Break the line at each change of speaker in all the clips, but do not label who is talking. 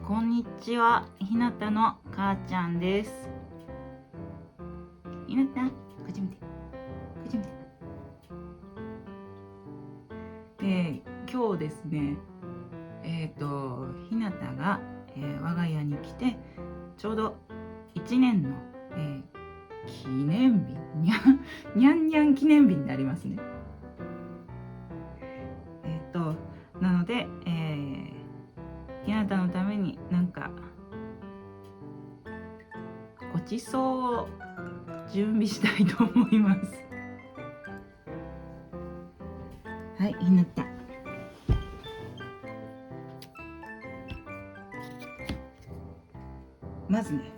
こんにちは、ひなたの母ちゃんです。ひなた、こっち見て、こっち見て。今日ですね、ひなたが、我が家に来てちょうど1年の、記念日にゃんにゃん記念日になりますね。なので、ひなたのためになんかごちそうを準備したいと思います。はい、ひなた。まずね、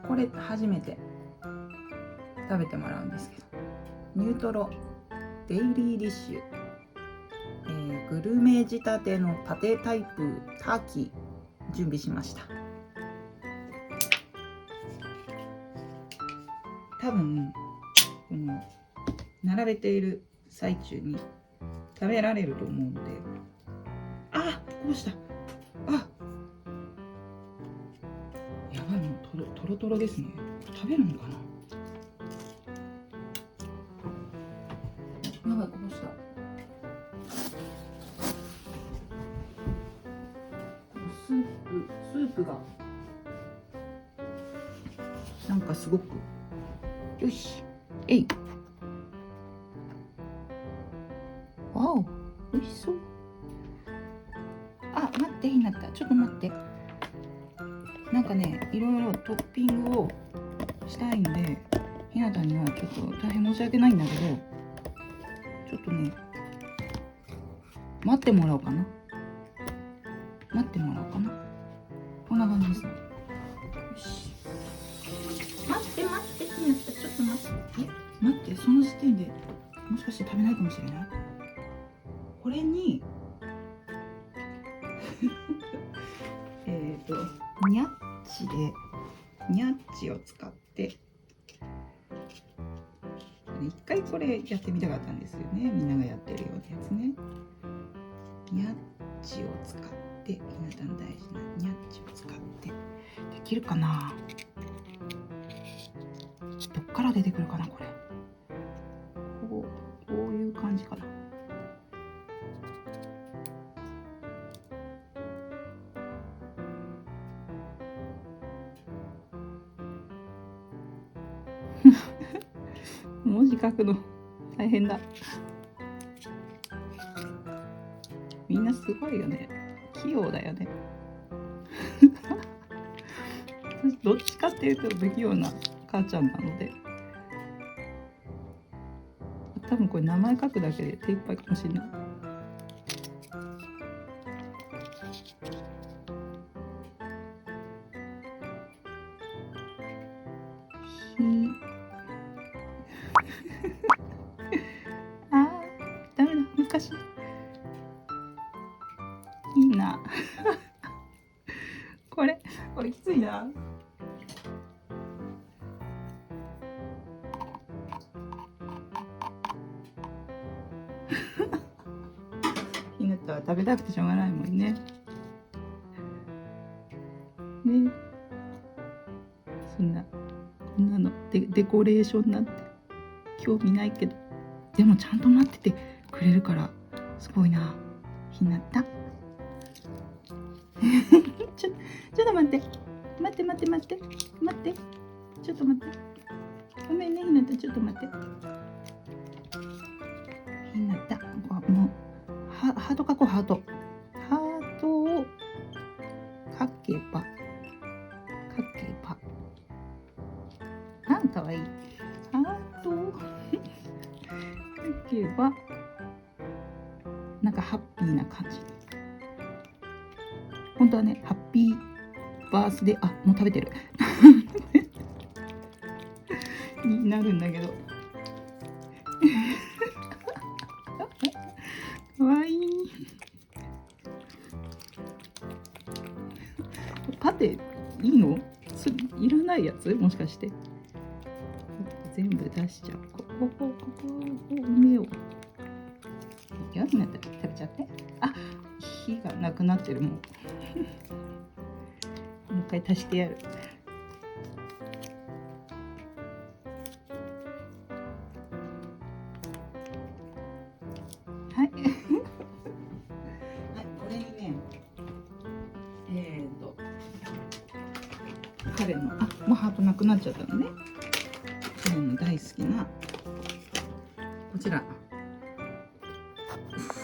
これ初めて食べてもらうんですけど、ニュートロデイリーディッシュ、グルメ仕立てのパテタイプターキー準備しました。多分この並べている最中に食べられると思うので、あ、こうした。あ、やばい、もうトロトロですね。食べるのかな。やばい、こぼした。スープがなんかすごく、よし、えい。わお、美味しそう。あ、待って、ひなた、ちょっと待って。なんかね、いろいろトッピングをしたいんで、ひなたにはちょっと大変申し訳ないんだけど、ちょっとね、待ってもらおうかな。待ってもらおうかな。こんな感じですね。よし。待って、ひなた、ちょっと待って。待って、その時点でもしかして食べないかもしれない。これにニャッチを使って一回これやってみたかったんですよね。みんながやってるようなやつね。ニャッチを使って、ひなたの大事なニャッチを使ってできるかな。どっから出てくるかな、これ。こういう感じかな。文字書くの大変だ。みんなすごいよね。器用だよね。どっちかっていうと不器用な母ちゃんなので、多分これ名前書くだけで手いっぱいかもしれない。あー、ダメだ、難しい。いいな。これきついな。ひなたは食べたくてしょうがないもんね。ね。こんなのデコレーションなんて興味ないけど、でもちゃんと待っててくれるからすごいな、ひなた。ちょっと待って、ちょっと待って、ごめんね、ひなた、ちょっと待って。ひなた、もうハート書こう、ハートを書けばかわいい。ハートを書けばなんかハッピーな感じ。本当はね、ハッピーバースデー、あ、もう食べてるになるんだけどかわいい。パテいいの？いらないやつ？もしかして全部出しちゃう。ここを埋めよう。いいよ、みんな食べちゃって。あ、火がなくなってる。もう一回足してやる。はいはい、これにね、彼のもうハートなくなっちゃったのね。彼の大好きなこちら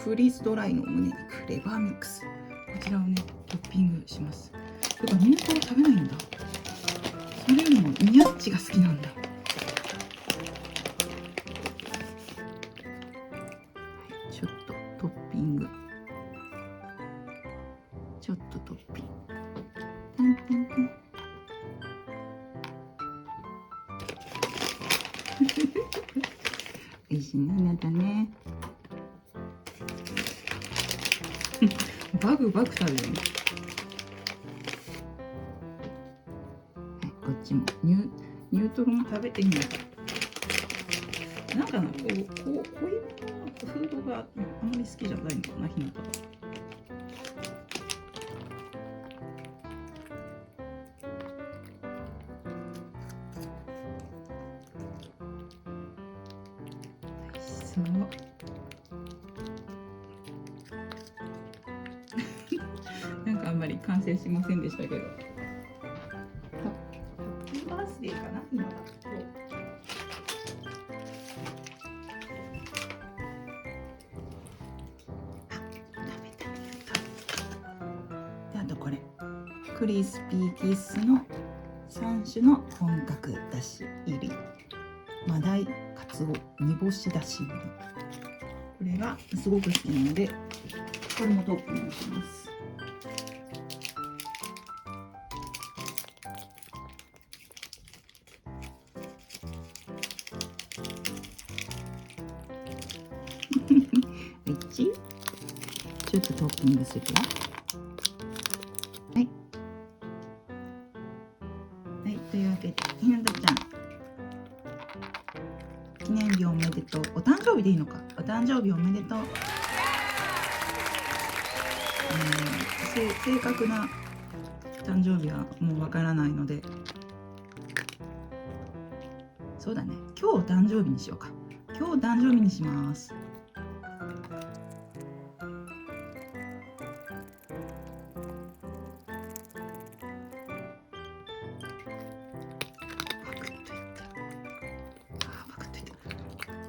フリーズドライの胸肉レバーミックス、こちらをねトッピングします。てかミニトロ食べないんだ。それよりもニャッチが好きなんだ。ちょっとトッピング、ちょっとトッピング、タンタンタン美味しいね、なんだね。バクバク食べるね。はい、こっちもニュートロも食べてみよう。なんかな、濃いめのフードがあんまり好きじゃないのかな、ひなたは。美味しそう。なんかあんまり完成しませんでしたけど。ハッピーバースデーかな、ひなた。で、あとこれクリスピーキッスの3種の本格だし入りマダイカツオ煮干しだし入り、これがすごく好きなのでこれもトッピングします。ちょっとトッピングするよ。はい、はい、というわけでひなたちゃん記念日おめでとう。お誕生日でいいのか。お誕生日おめでとう。正確な誕生日はもうわからないので、そうだね、今日お誕生日にしようか。今日お誕生日にします。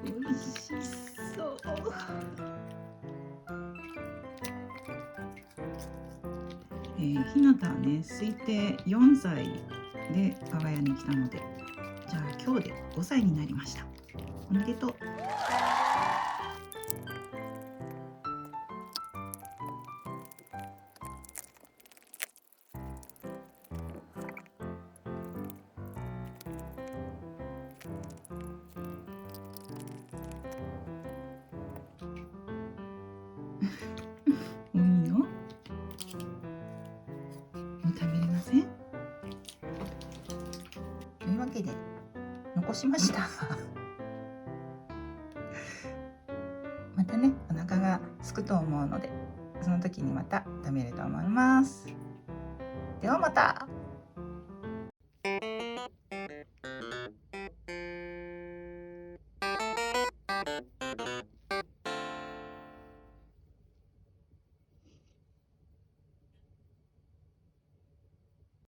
美味しそう。ひなたはね、推定4歳で我が家に来たので、じゃあ今日で5歳になりました。おめでとう。もういいの？もう食べれません？というわけで残しました。またね、お腹が空くと思うので、その時にまた食べると思います。ではまた。